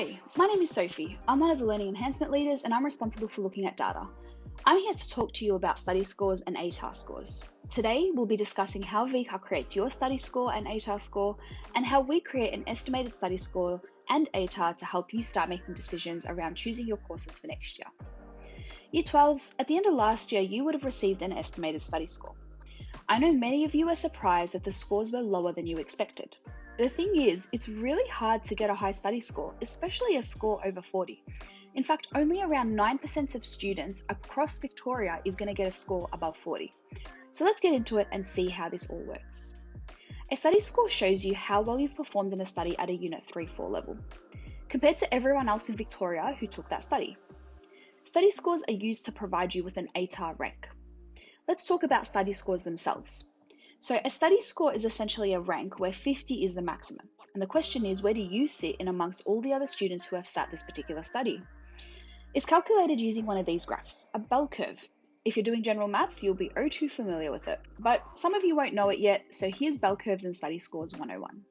Hi, my name is Sophie. I'm one of the learning enhancement leaders and I'm responsible for looking at data. I'm here to talk to you about study scores and ATAR scores. Today, we'll be discussing how VCAR creates your study score and ATAR score, and how we create an estimated study score and ATAR to help you start making decisions around choosing your courses for next year. Year 12s, at the end of last year, you would have received an estimated study score. I know many of you are surprised that the scores were lower than you expected. The thing is, it's really hard to get a high study score, especially a score over 40. In fact, only around 9% of students across Victoria is going to get a score above 40. So let's get into it and see how this all works. A study score shows you how well you've performed in a study at a Unit 3-4 level, compared to everyone else in Victoria who took that study. Study scores are used to provide you with an ATAR rank. Let's talk about study scores themselves. So a study score is essentially a rank where 50 is the maximum. And the question is, where do you sit in amongst all the other students who have sat this particular study? It's calculated using one of these graphs, a bell curve. If you're doing general maths, you'll be too familiar with it, but some of you won't know it yet, so here's bell curves and study scores 101.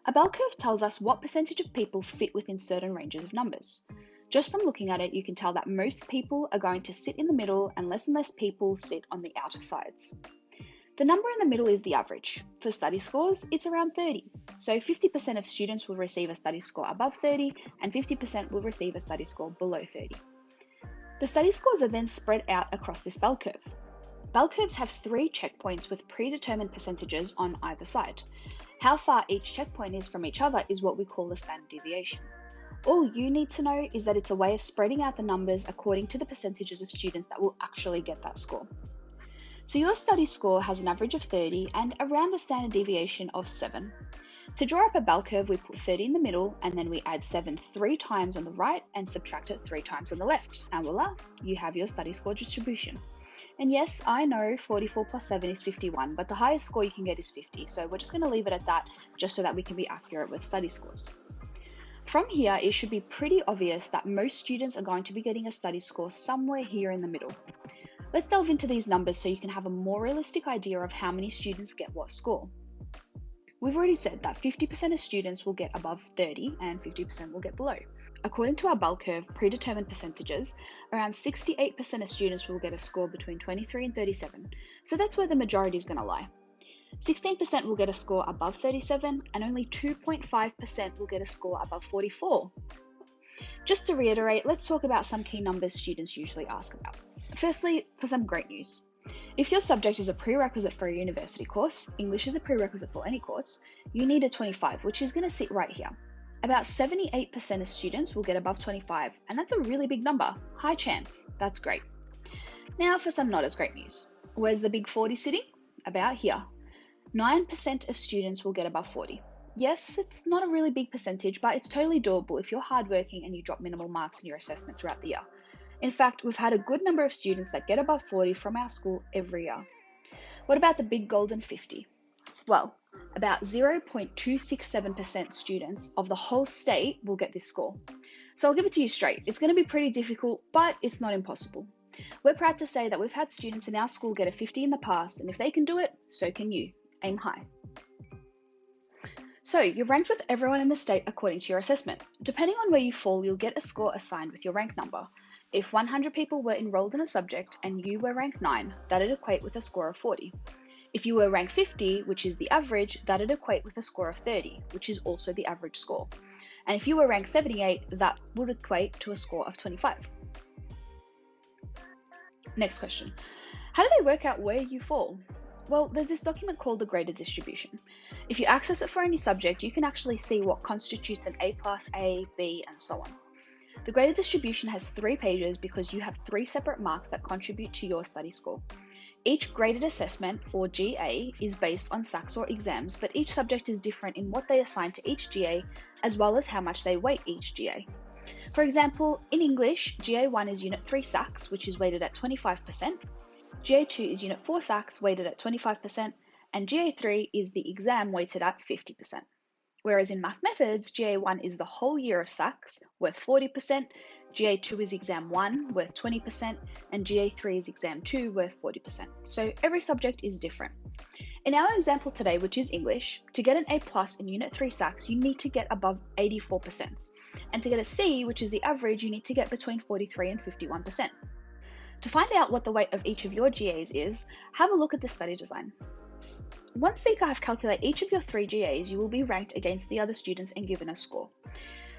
A bell curve tells us what percentage of people fit within certain ranges of numbers. Just from looking at it, you can tell that most people are going to sit in the middle and less people sit on the outer sides. The number in the middle is the average. For study scores, it's around 30. So 50% of students will receive a study score above 30 and 50% will receive a study score below 30. The study scores are then spread out across this bell curve. Bell curves have 3 checkpoints with predetermined percentages on either side. How far each checkpoint is from each other is what we call the standard deviation. All you need to know is that it's a way of spreading out the numbers according to the percentages of students that will actually get that score. So your study score has an average of 30 and around a standard deviation of 7. To draw up a bell curve, we put 30 in the middle and then we add 7 3 times on the right and subtract it 3 times on the left. And voila, you have your study score distribution. And yes, I know 44 plus 7 is 51, but the highest score you can get is 50. So we're just going to leave it at that just so that we can be accurate with study scores. From here, it should be pretty obvious that most students are going to be getting a study score somewhere here in the middle. Let's delve into these numbers so you can have a more realistic idea of how many students get what score. We've already said that 50% of students will get above 30 and 50% will get below. According to our bell curve predetermined percentages, around 68% of students will get a score between 23 and 37, so that's where the majority is going to lie. 16% will get a score above 37 and only 2.5% will get a score above 44. Just to reiterate, let's talk about some key numbers students usually ask about. Firstly, for some great news. If your subject is a prerequisite for a university course, English is a prerequisite for any course, you need a 25, which is going to sit right here. About 78% of students will get above 25, and that's a really big number. High chance. That's great. Now for some not as great news. Where's the big 40 sitting? About here. 9% of students will get above 40. Yes, it's not a really big percentage, but it's totally doable if you're hardworking and you drop minimal marks in your assessment throughout the year. In fact, we've had a good number of students that get above 40 from our school every year. What about the big golden 50? Well, about 0.267% students of the whole state will get this score. So I'll give it to you straight. It's going to be pretty difficult, but it's not impossible. We're proud to say that we've had students in our school get a 50 in the past, and if they can do it, so can you. Aim high. So you're ranked with everyone in the state according to your assessment. Depending on where you fall, you'll get a score assigned with your rank number. If 100 people were enrolled in a subject and you were ranked 9, that'd equate with a score of 40. If you were ranked 50, which is the average, that'd equate with a score of 30, which is also the average score. And if you were ranked 78, that would equate to a score of 25. Next question. How do they work out where you fall? Well, there's this document called the graded distribution. If you access it for any subject, you can actually see what constitutes an A+, A, B, and so on. The graded distribution has 3 pages because you have 3 separate marks that contribute to your study score. Each graded assessment, or GA, is based on SACs or exams, but each subject is different in what they assign to each GA, as well as how much they weight each GA. For example, in English, GA1 is Unit 3 SACs, which is weighted at 25%, GA2 is Unit 4 SACs, weighted at 25%, and GA3 is the exam weighted at 50%. Whereas in math methods, GA1 is the whole year of SACs, worth 40%, GA2 is exam 1, worth 20%, and GA3 is exam 2, worth 40%. So every subject is different. In our example today, which is English, to get an A plus in Unit 3 SACS, you need to get above 84%. And to get a C, which is the average, you need to get between 43 and 51%. To find out what the weight of each of your GAs is, have a look at the study design. Once VCA have calculated each of your 3 GAs, you will be ranked against the other students and given a score.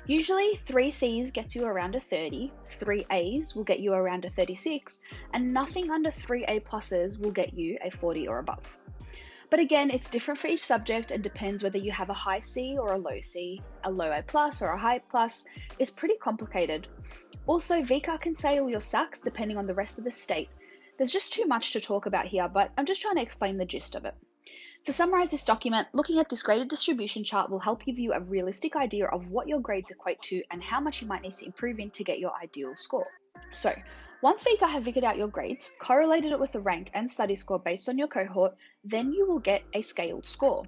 Usually 3 Cs gets you around a 30, 3 As will get you around a 36, and nothing under 3 A pluses will get you a 40 or above. But again, it's different for each subject and depends whether you have a high C or a low C, a low A plus or a high plus. It's pretty complicated. Also, VCA can sale your SACs depending on the rest of the state. There's just too much to talk about here, but I'm just trying to explain the gist of it. To summarize this document, looking at this graded distribution chart will help give you a realistic idea of what your grades equate to and how much you might need to improve in to get your ideal score. So, once VCA have figured out your grades, correlated it with the rank and study score based on your cohort, then you will get a scaled score.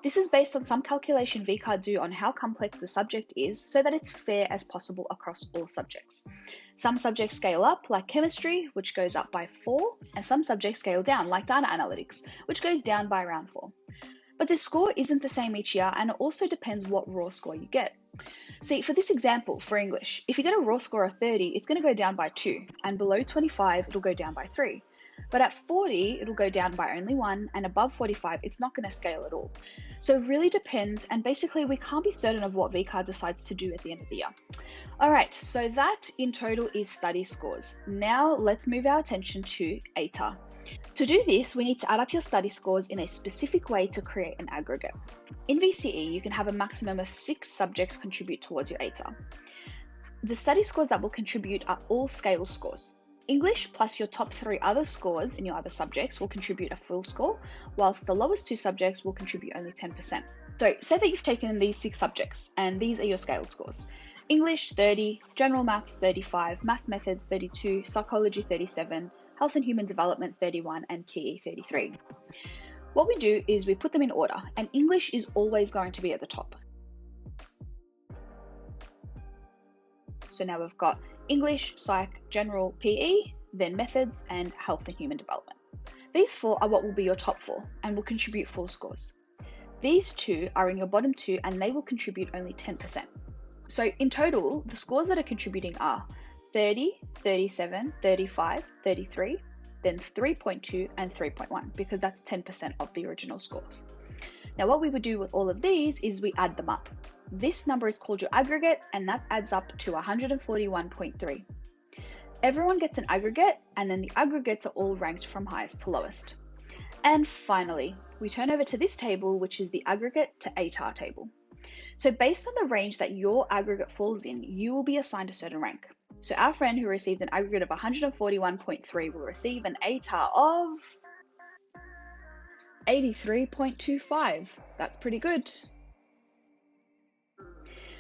This is based on some calculation VCA do on how complex the subject is so that it's fair as possible across all subjects. Some subjects scale up, like chemistry, which goes up by 4, and some subjects scale down, like data analytics, which goes down by around 4. But the score isn't the same each year, and it also depends what raw score you get. See, for this example, for English, if you get a raw score of 30, it's going to go down by 2, and below 25, it'll go down by 3. But at 40, it'll go down by only 1, and above 45, it's not going to scale at all. So it really depends, and basically we can't be certain of what VCA decides to do at the end of the year. Alright, so that in total is study scores. Now let's move our attention to ATAR. To do this, we need to add up your study scores in a specific way to create an aggregate. In VCE, you can have a maximum of 6 subjects contribute towards your ATAR. The study scores that will contribute are all scale scores. English plus your top 3 other scores in your other subjects will contribute a full score, whilst the lowest 2 subjects will contribute only 10%. So say that you've taken these 6 subjects, and these are your scaled scores. English 30, General Maths 35, Math Methods 32, Psychology 37, Health and Human Development 31, and TE 33. What we do is we put them in order, and English is always going to be at the top. So now we've got English, Psych, General, PE, then Methods, and Health and Human Development. These 4 are what will be your top 4 and will contribute 4 scores. These 2 are in your bottom 2 and they will contribute only 10%. So in total, the scores that are contributing are 30, 37, 35, 33, then 3.2 and 3.1 because that's 10% of the original scores. Now what we would do with all of these is we add them up. This number is called your aggregate and that adds up to 141.3. Everyone gets an aggregate and then the aggregates are all ranked from highest to lowest. And finally, we turn over to this table, which is the aggregate to ATAR table. So based on the range that your aggregate falls in, you will be assigned a certain rank. So our friend who received an aggregate of 141.3 will receive an ATAR of 83.25. That's pretty good.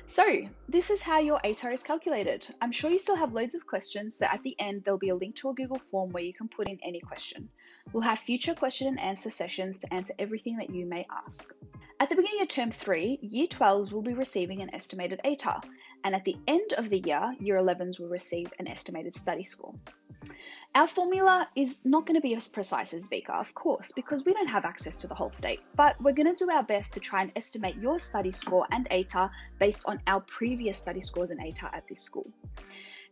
So this is how your ATAR is calculated. I'm sure you still have loads of questions, so at the end there'll be a link to a Google form where you can put in any question. We'll have future question and answer sessions to answer everything that you may ask. At the beginning of term 3, Year 12s will be receiving an estimated ATAR, and at the end of the year, Year 11s will receive an estimated study score. Our formula is not going to be as precise as VCA, of course, because we don't have access to the whole state, but we're going to do our best to try and estimate your study score and ATAR based on our previous study scores and ATAR at this school.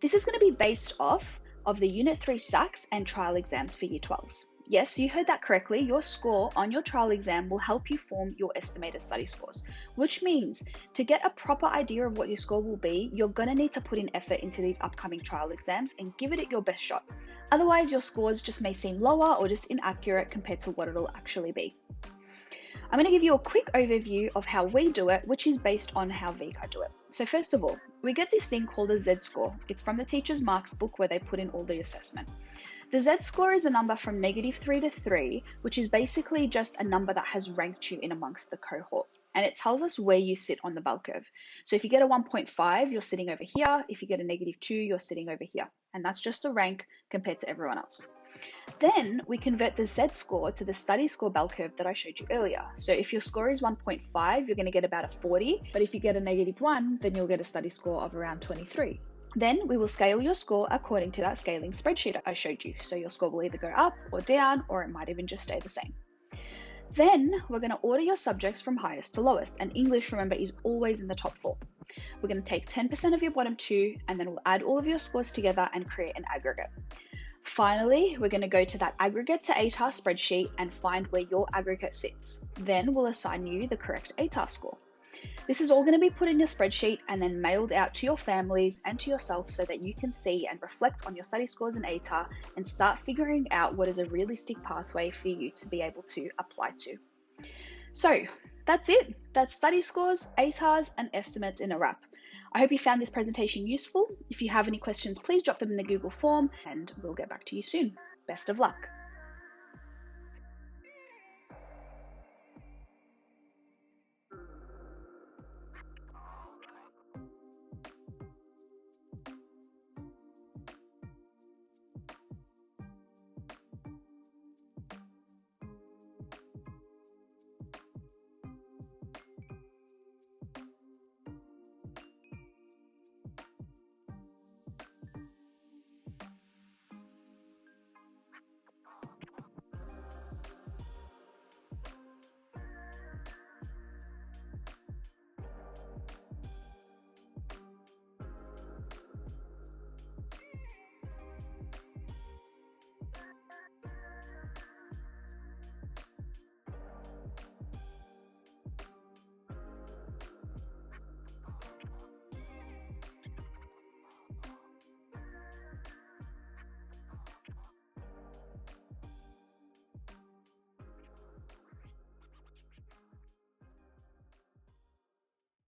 This is going to be based off of the Unit 3 SACs and trial exams for Year 12s. Yes, you heard that correctly. Your score on your trial exam will help you form your estimated study scores, which means to get a proper idea of what your score will be, you're going to need to put in effort into these upcoming trial exams and give it your best shot. Otherwise, your scores just may seem lower or just inaccurate compared to what it'll actually be. I'm going to give you a quick overview of how we do it, which is based on how VCA do it. So first of all, we get this thing called a Z-score. It's from the Teacher's Marks book where they put in all the assessment. The Z-score is a number from -3 to 3, which is basically just a number that has ranked you in amongst the cohort. And it tells us where you sit on the bell curve. So if you get a 1.5, you're sitting over here. If you get a -2, you're sitting over here. And that's just a rank compared to everyone else. Then we convert the Z-score to the study score bell curve that I showed you earlier. So if your score is 1.5, you're going to get about a 40. But if you get a -1, then you'll get a study score of around 23. Then we will scale your score according to that scaling spreadsheet I showed you. So your score will either go up or down, or it might even just stay the same. Then we're going to order your subjects from highest to lowest, and English, remember, is always in the top 4. We're going to take 10% of your bottom 2, and then we'll add all of your scores together and create an aggregate. Finally, we're going to go to that aggregate to ATAR spreadsheet and find where your aggregate sits. Then we'll assign you the correct ATAR score. This is all going to be put in your spreadsheet and then mailed out to your families and to yourself so that you can see and reflect on your study scores in ATAR and start figuring out what is a realistic pathway for you to be able to apply to. So that's it. That's study scores, ATARs, and estimates in a wrap. I hope you found this presentation useful. If you have any questions, please drop them in the Google form and we'll get back to you soon. Best of luck.